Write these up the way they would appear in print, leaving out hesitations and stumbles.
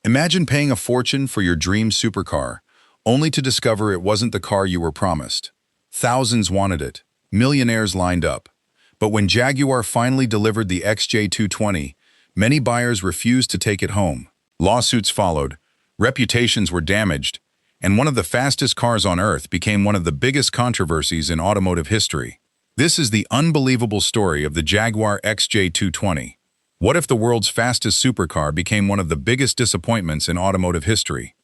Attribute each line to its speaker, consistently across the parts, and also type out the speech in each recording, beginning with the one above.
Speaker 1: Imagine paying a fortune for your dream supercar, only to discover it wasn't the car you were promised. Thousands wanted it, millionaires lined up. But when Jaguar finally delivered the XJ220, many buyers refused to take it home. Lawsuits followed, reputations were damaged, and one of the fastest cars on Earth became one of the biggest controversies in automotive history. This is the unbelievable story of the Jaguar XJ220. What if the world's fastest supercar became one of the biggest disappointments in automotive history?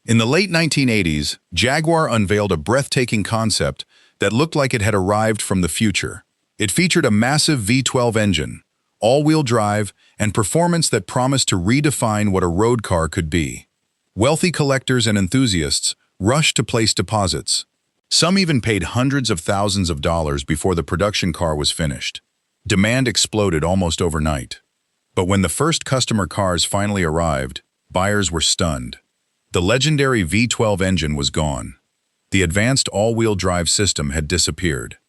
Speaker 1: In the late 1980s, Jaguar unveiled a breathtaking concept that looked like it had arrived from the future. It featured a massive V12 engine, all-wheel drive, and performance that promised to redefine what a road car could be. Wealthy collectors and enthusiasts rushed to place deposits. Some even paid hundreds of thousands of dollars before the production car was finished. Demand exploded almost overnight. But when the first customer cars finally arrived, buyers were stunned. The legendary V12 engine was gone. The advanced all-wheel drive system had disappeared.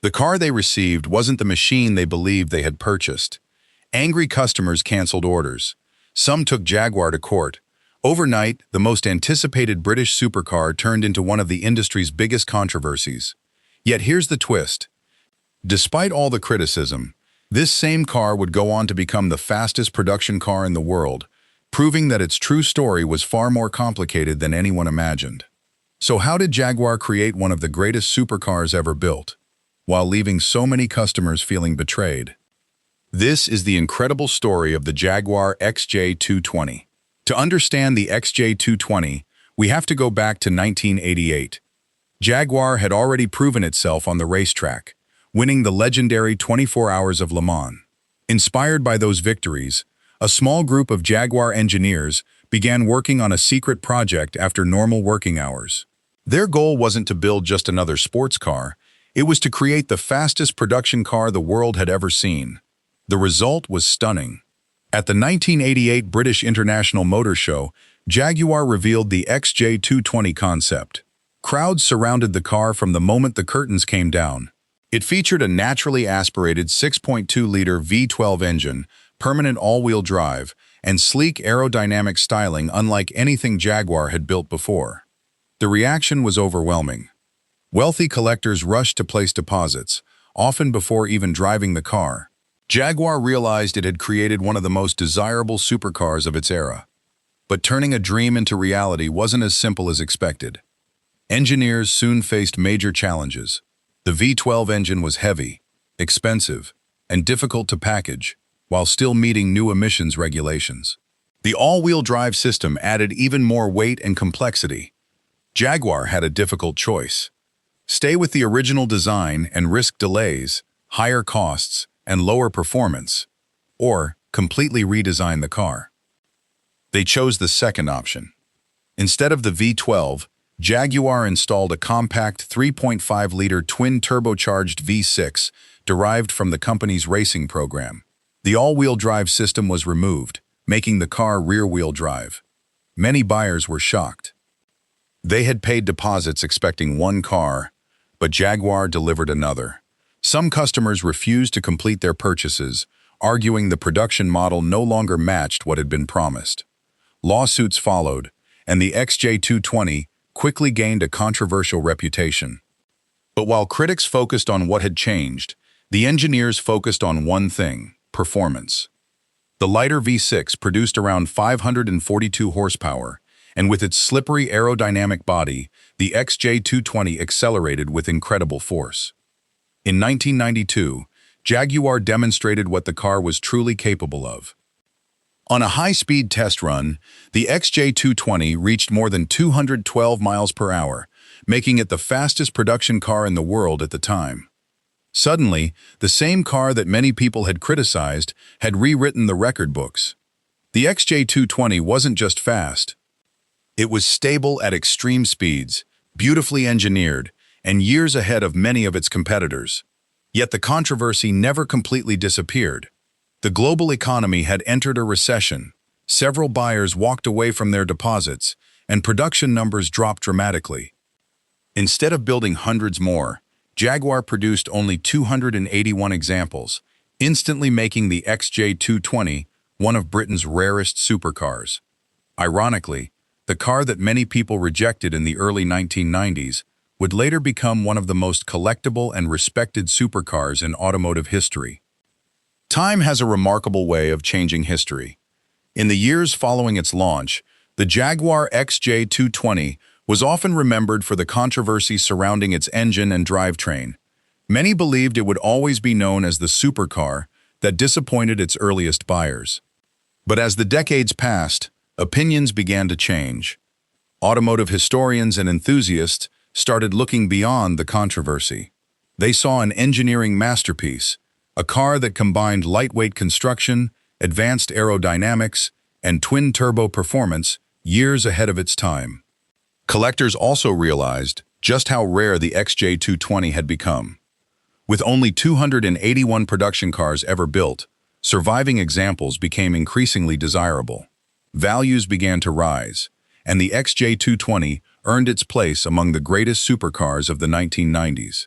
Speaker 1: The car they received wasn't the machine they believed they had purchased. Angry customers canceled orders. Some took Jaguar to court. Overnight, the most anticipated British supercar turned into one of the industry's biggest controversies. Yet here's the twist. Despite all the criticism, this same car would go on to become the fastest production car in the world, proving that its true story was far more complicated than anyone imagined. So how did Jaguar create one of the greatest supercars ever built, while leaving so many customers feeling betrayed? This is the incredible story of the Jaguar XJ220. To understand the XJ220, we have to go back to 1988. Jaguar had already proven itself on the racetrack, winning the legendary 24 Hours of Le Mans. Inspired by those victories, a small group of Jaguar engineers began working on a secret project after normal working hours. Their goal wasn't to build just another sports car, it was to create the fastest production car the world had ever seen. The result was stunning. At the 1988 British International Motor Show, Jaguar revealed the XJ220 concept. Crowds surrounded the car from the moment the curtains came down. It featured a naturally aspirated 6.2-liter V12 engine, permanent all-wheel drive, and sleek aerodynamic styling unlike anything Jaguar had built before. The reaction was overwhelming. Wealthy collectors rushed to place deposits, often before even driving the car. Jaguar realized it had created one of the most desirable supercars of its era. But turning a dream into reality wasn't as simple as expected. Engineers soon faced major challenges. The V12 engine was heavy, expensive, and difficult to package, while still meeting new emissions regulations. The all-wheel drive system added even more weight and complexity. Jaguar had a difficult choice. Stay with the original design and risk delays, higher costs, and lower performance, or completely redesign the car. They chose the second option. Instead of the V12, Jaguar installed a compact 3.5-liter twin-turbocharged V6 derived from the company's racing program. The all-wheel drive system was removed, making the car rear-wheel drive. Many buyers were shocked. They had paid deposits expecting one car, but Jaguar delivered another. Some customers refused to complete their purchases, arguing the production model no longer matched what had been promised. Lawsuits followed, and the XJ220 quickly gained a controversial reputation. But while critics focused on what had changed, the engineers focused on one thing: performance. The lighter V6 produced around 542 horsepower, and with its slippery aerodynamic body, the XJ220 accelerated with incredible force. In 1992, Jaguar demonstrated what the car was truly capable of. On a high-speed test run, the XJ220 reached more than 212 miles per hour, making it the fastest production car in the world at the time. Suddenly, the same car that many people had criticized had rewritten the record books. The XJ220 wasn't just fast. It was stable at extreme speeds, beautifully engineered, and years ahead of many of its competitors. Yet the controversy never completely disappeared. The global economy had entered a recession, several buyers walked away from their deposits, and production numbers dropped dramatically. Instead of building hundreds more, Jaguar produced only 281 examples, instantly making the XJ220 one of Britain's rarest supercars. Ironically, the car that many people rejected in the early 1990s would later become one of the most collectible and respected supercars in automotive history. Time has a remarkable way of changing history. In the years following its launch, the Jaguar XJ220 was often remembered for the controversy surrounding its engine and drivetrain. Many believed it would always be known as the supercar that disappointed its earliest buyers. But as the decades passed, opinions began to change. Automotive historians and enthusiasts started looking beyond the controversy. They saw an engineering masterpiece, a car that combined lightweight construction, advanced aerodynamics, and twin-turbo performance years ahead of its time. Collectors also realized just how rare the XJ220 had become. With only 281 production cars ever built, surviving examples became increasingly desirable. Values began to rise, and the XJ220 earned its place among the greatest supercars of the 1990s.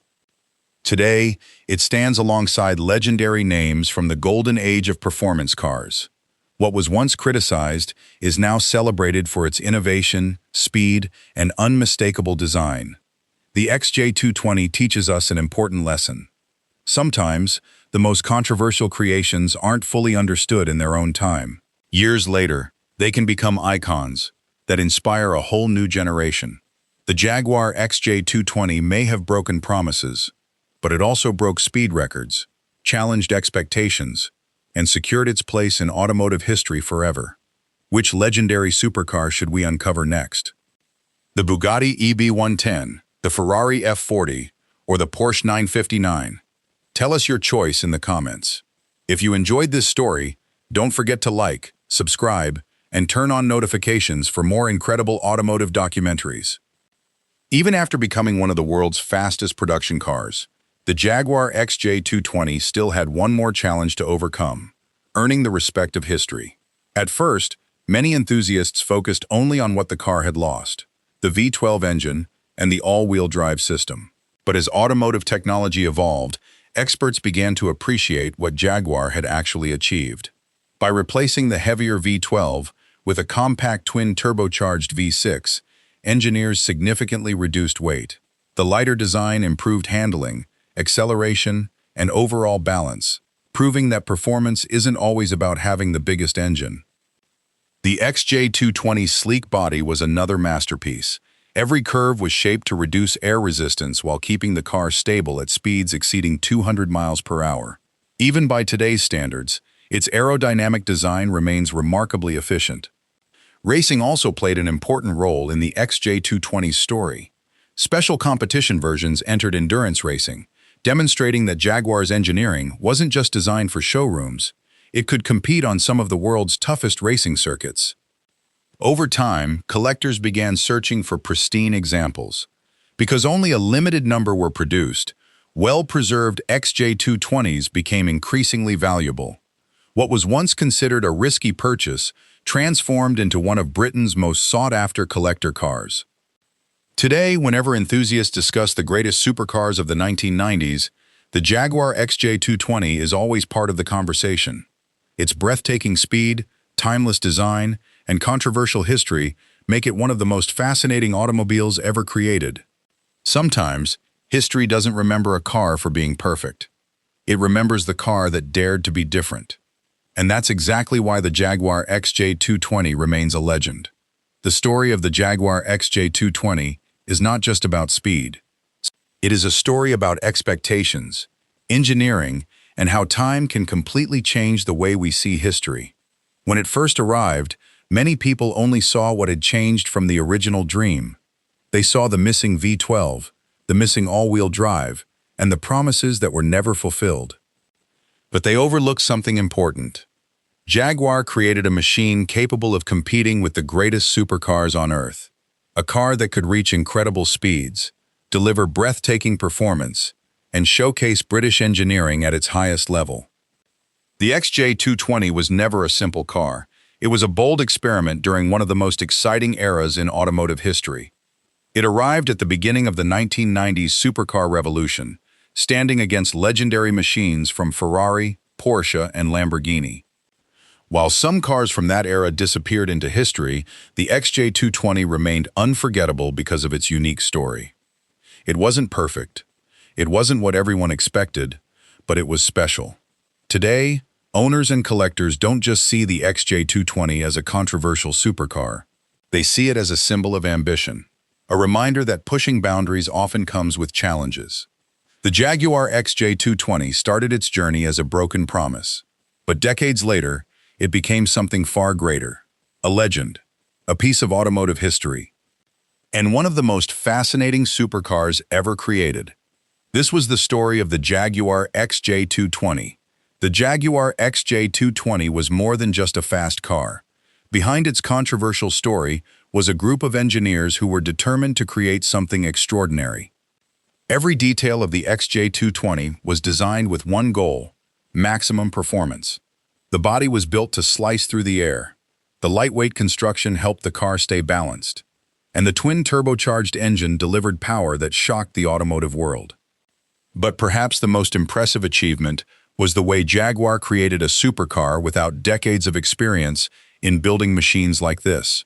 Speaker 1: Today, it stands alongside legendary names from the golden age of performance cars. What was once criticized is now celebrated for its innovation, speed, and unmistakable design. The XJ220 teaches us an important lesson. Sometimes, the most controversial creations aren't fully understood in their own time. Years later, they can become icons that inspire a whole new generation. The Jaguar XJ220 may have broken promises, but it also broke speed records, challenged expectations, and secured its place in automotive history forever. Which legendary supercar should we uncover next? The Bugatti EB110, the Ferrari F40, or the Porsche 959? Tell us your choice in the comments. If you enjoyed this story, don't forget to like, subscribe, and turn on notifications for more incredible automotive documentaries. Even after becoming one of the world's fastest production cars, the Jaguar XJ220 still had one more challenge to overcome, earning the respect of history. At first, many enthusiasts focused only on what the car had lost, the V12 engine and the all-wheel drive system. But as automotive technology evolved, experts began to appreciate what Jaguar had actually achieved. By replacing the heavier V12 with a compact twin-turbocharged V6, engineers significantly reduced weight. The lighter design improved handling, acceleration, and overall balance, proving that performance isn't always about having the biggest engine. The XJ220's sleek body was another masterpiece. Every curve was shaped to reduce air resistance while keeping the car stable at speeds exceeding 200 miles per hour. Even by today's standards, its aerodynamic design remains remarkably efficient. Racing also played an important role in the XJ220's story. Special competition versions entered endurance racing, demonstrating that Jaguar's engineering wasn't just designed for showrooms. It could compete on some of the world's toughest racing circuits. Over time, collectors began searching for pristine examples. Because only a limited number were produced, well-preserved XJ220s became increasingly valuable. What was once considered a risky purchase transformed into one of Britain's most sought-after collector cars. Today, whenever enthusiasts discuss the greatest supercars of the 1990s, the Jaguar XJ220 is always part of the conversation. Its breathtaking speed, timeless design, and controversial history make it one of the most fascinating automobiles ever created. Sometimes, history doesn't remember a car for being perfect. It remembers the car that dared to be different. And that's exactly why the Jaguar XJ220 remains a legend. The story of the Jaguar XJ220 is not just about speed. It is a story about expectations, engineering, and how time can completely change the way we see history. When it first arrived, many people only saw what had changed from the original dream. They saw the missing V12, the missing all-wheel drive, and the promises that were never fulfilled. But they overlooked something important. Jaguar created a machine capable of competing with the greatest supercars on Earth. A car that could reach incredible speeds, deliver breathtaking performance, and showcase British engineering at its highest level. The XJ220 was never a simple car. It was a bold experiment during one of the most exciting eras in automotive history. It arrived at the beginning of the 1990s supercar revolution, standing against legendary machines from Ferrari, Porsche, and Lamborghini. While some cars from that era disappeared into history, the XJ220 remained unforgettable because of its unique story. It wasn't perfect. It wasn't what everyone expected, but it was special. Today, owners and collectors don't just see the XJ220 as a controversial supercar. They see it as a symbol of ambition, a reminder that pushing boundaries often comes with challenges. The Jaguar XJ220 started its journey as a broken promise, but decades later, it became something far greater, a legend, a piece of automotive history, and one of the most fascinating supercars ever created. This was the story of the Jaguar XJ220. The Jaguar XJ220 was more than just a fast car. Behind its controversial story was a group of engineers who were determined to create something extraordinary. Every detail of the XJ220 was designed with one goal: maximum performance. The body was built to slice through the air. The lightweight construction helped the car stay balanced. And the twin-turbocharged engine delivered power that shocked the automotive world. But perhaps the most impressive achievement was the way Jaguar created a supercar without decades of experience in building machines like this.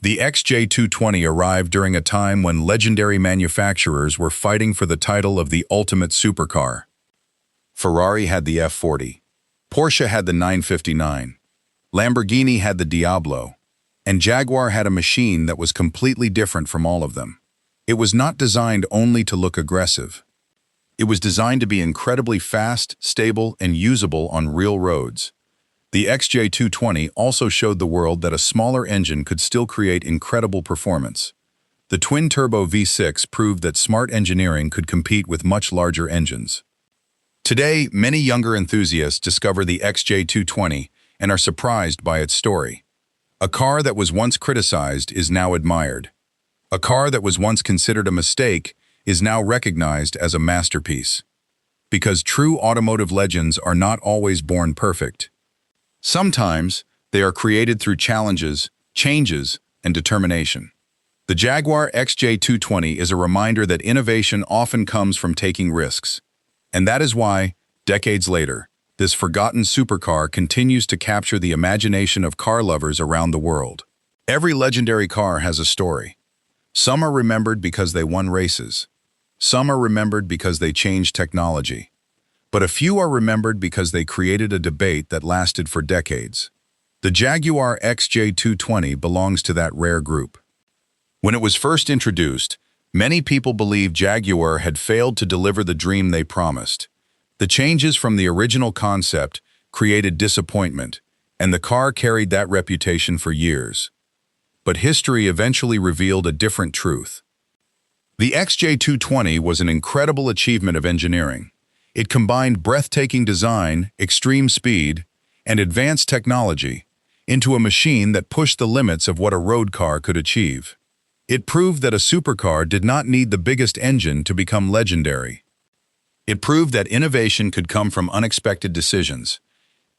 Speaker 1: The XJ220 arrived during a time when legendary manufacturers were fighting for the title of the ultimate supercar. Ferrari had the F40. Porsche had the 959. Lamborghini had the Diablo. And Jaguar had a machine that was completely different from all of them. It was not designed only to look aggressive. It was designed to be incredibly fast, stable, and usable on real roads. The XJ220 also showed the world that a smaller engine could still create incredible performance. The twin-turbo V6 proved that smart engineering could compete with much larger engines. Today, many younger enthusiasts discover the XJ220 and are surprised by its story. A car that was once criticized is now admired. A car that was once considered a mistake is now recognized as a masterpiece. Because true automotive legends are not always born perfect. Sometimes, they are created through challenges, changes, and determination. The Jaguar XJ220 is a reminder that innovation often comes from taking risks. And that is why, decades later, this forgotten supercar continues to capture the imagination of car lovers around the world. Every legendary car has a story. Some are remembered because they won races. Some are remembered because they changed technology. But a few are remembered because they created a debate that lasted for decades. The Jaguar XJ220 belongs to that rare group. When it was first introduced, many people believed Jaguar had failed to deliver the dream they promised. The changes from the original concept created disappointment, and the car carried that reputation for years. But history eventually revealed a different truth. The XJ220 was an incredible achievement of engineering. It combined breathtaking design, extreme speed, and advanced technology into a machine that pushed the limits of what a road car could achieve. It proved that a supercar did not need the biggest engine to become legendary. It proved that innovation could come from unexpected decisions,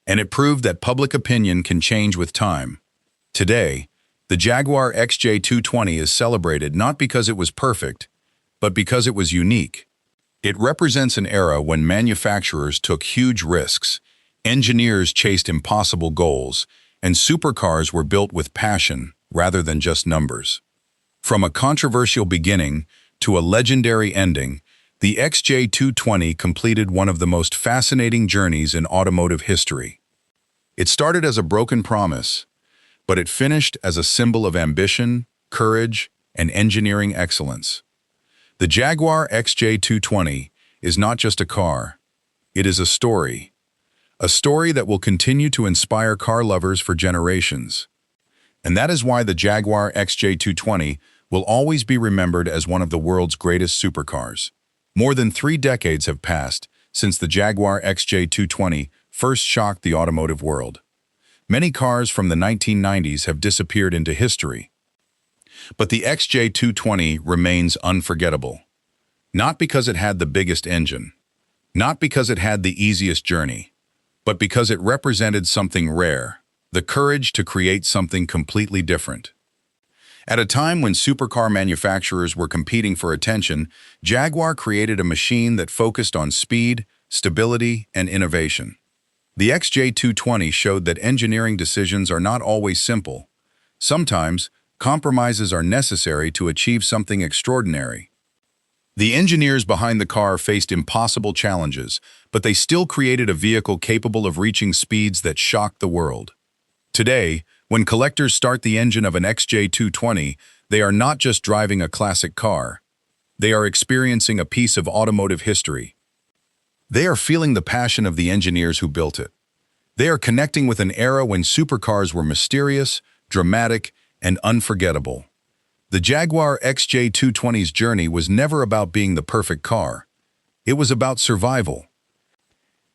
Speaker 1: and it proved that public opinion can change with time. Today, the Jaguar XJ220 is celebrated not because it was perfect, but because it was unique. It represents an era when manufacturers took huge risks, engineers chased impossible goals, and supercars were built with passion rather than just numbers. From a controversial beginning to a legendary ending, the XJ220 completed one of the most fascinating journeys in automotive history. It started as a broken promise, but it finished as a symbol of ambition, courage, and engineering excellence. The Jaguar XJ220 is not just a car, it is a story that will continue to inspire car lovers for generations. And that is why the Jaguar XJ220 will always be remembered as one of the world's greatest supercars. More than 3 decades have passed since the Jaguar XJ220 first shocked the automotive world. Many cars from the 1990s have disappeared into history. But the XJ220 remains unforgettable. Not because it had the biggest engine, not because it had the easiest journey, but because it represented something rare, the courage to create something completely different. At a time when supercar manufacturers were competing for attention, Jaguar created a machine that focused on speed, stability, and innovation. The XJ220 showed that engineering decisions are not always simple. Sometimes, compromises are necessary to achieve something extraordinary. The engineers behind the car faced impossible challenges, but they still created a vehicle capable of reaching speeds that shocked the world. Today, when collectors start the engine of an XJ220, they are not just driving a classic car. They are experiencing a piece of automotive history. They are feeling the passion of the engineers who built it. They are connecting with an era when supercars were mysterious, dramatic, and unforgettable. The Jaguar XJ220's journey was never about being the perfect car. It was about survival.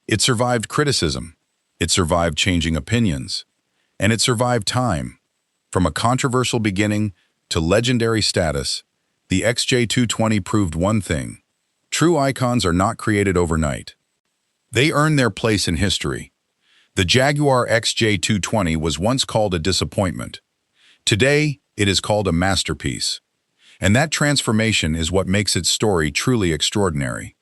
Speaker 1: It survived criticism. It survived changing opinions. And it survived time. From a controversial beginning to legendary status, the XJ220 proved one thing. True icons are not created overnight. They earn their place in history. The Jaguar XJ220 was once called a disappointment. Today, it is called a masterpiece. And that transformation is what makes its story truly extraordinary.